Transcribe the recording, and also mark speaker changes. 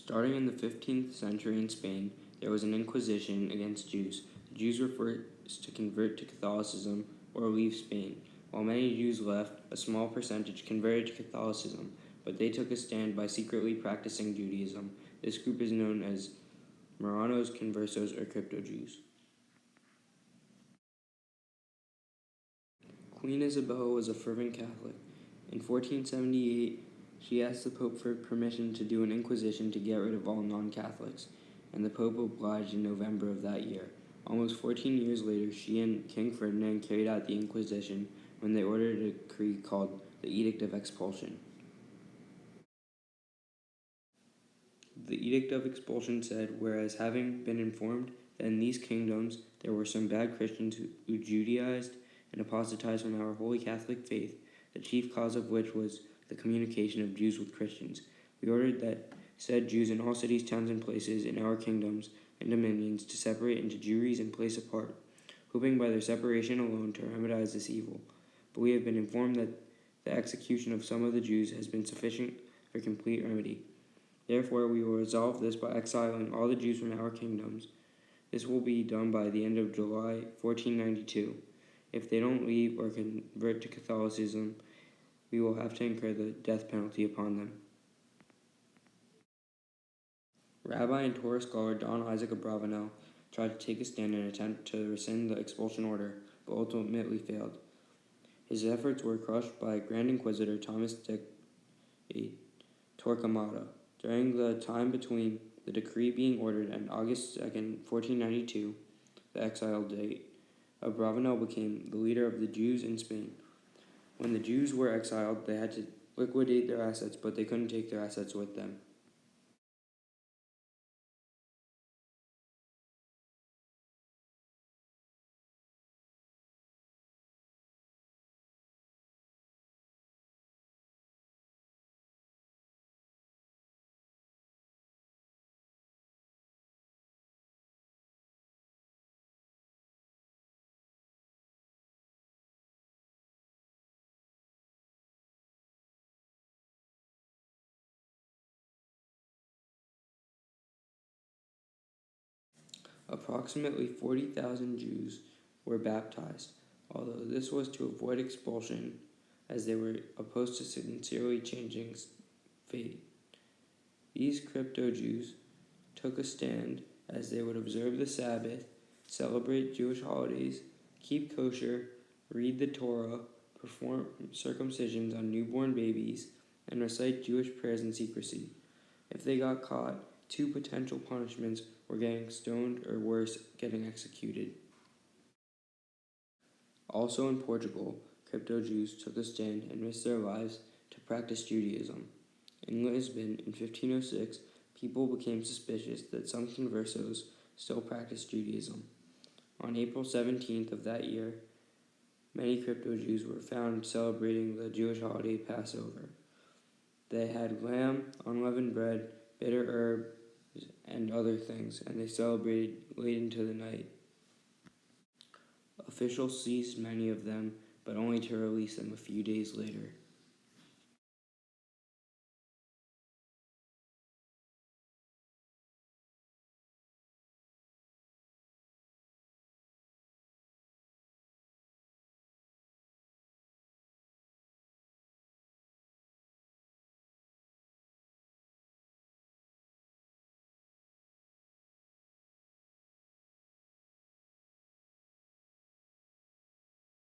Speaker 1: Starting in the 15th century in Spain, there was an inquisition against Jews. The Jews were forced to convert to Catholicism or leave Spain. While many Jews left, a small percentage converted to Catholicism, but they took a stand by secretly practicing Judaism. This group is known as Marranos, Conversos, or Crypto-Jews. Queen Isabella was a fervent Catholic. In 1478, she asked the Pope for permission to do an inquisition to get rid of all non-Catholics, and the Pope obliged in November of that year. Almost 14 years later, she and King Ferdinand carried out the Inquisition when they ordered a decree called the Edict of Expulsion. The Edict of Expulsion said, whereas having been informed that in these kingdoms there were some bad Christians who Judaized and apostatized from our holy Catholic faith, the chief cause of which was the communication of Jews with Christians, we ordered that said Jews in all cities, towns, and places in our kingdoms and dominions to separate into Jewries and place apart, hoping by their separation alone to remedize this evil. But we have been informed that the execution of some of the Jews has been sufficient for complete remedy. Therefore, we will resolve this by exiling all the Jews from our kingdoms. This will be done by the end of July 1492. If they don't leave or convert to Catholicism, we will have to incur the death penalty upon them. Rabbi and Torah scholar Don Isaac of Bravanel tried to take a stand and attempt to rescind the expulsion order, but ultimately failed. His efforts were crushed by Grand Inquisitor Thomas de Torquemada. During the time between the decree being ordered and August 2nd, 1492, the exile date, of Bravanel became the leader of the Jews in Spain. When the Jews were exiled, they had to liquidate their assets, but they couldn't take their assets with them. Approximately 40,000 Jews were baptized, although this was to avoid expulsion, as they were opposed to sincerely changing faith. These crypto-Jews took a stand as they would observe the Sabbath, celebrate Jewish holidays, keep kosher, read the Torah, perform circumcisions on newborn babies, and recite Jewish prayers in secrecy. If they got caught, two potential punishments were getting stoned or worse, getting executed. Also in Portugal, crypto-Jews took a stand and risked their lives to practice Judaism. In Lisbon, in 1506, people became suspicious that some conversos still practiced Judaism. On April 17th of that year, many crypto-Jews were found celebrating the Jewish holiday Passover. They had lamb, unleavened bread, bitter herbs, and other things, and they celebrated late into the night. Officials seized many of them, but only to release them a few days later.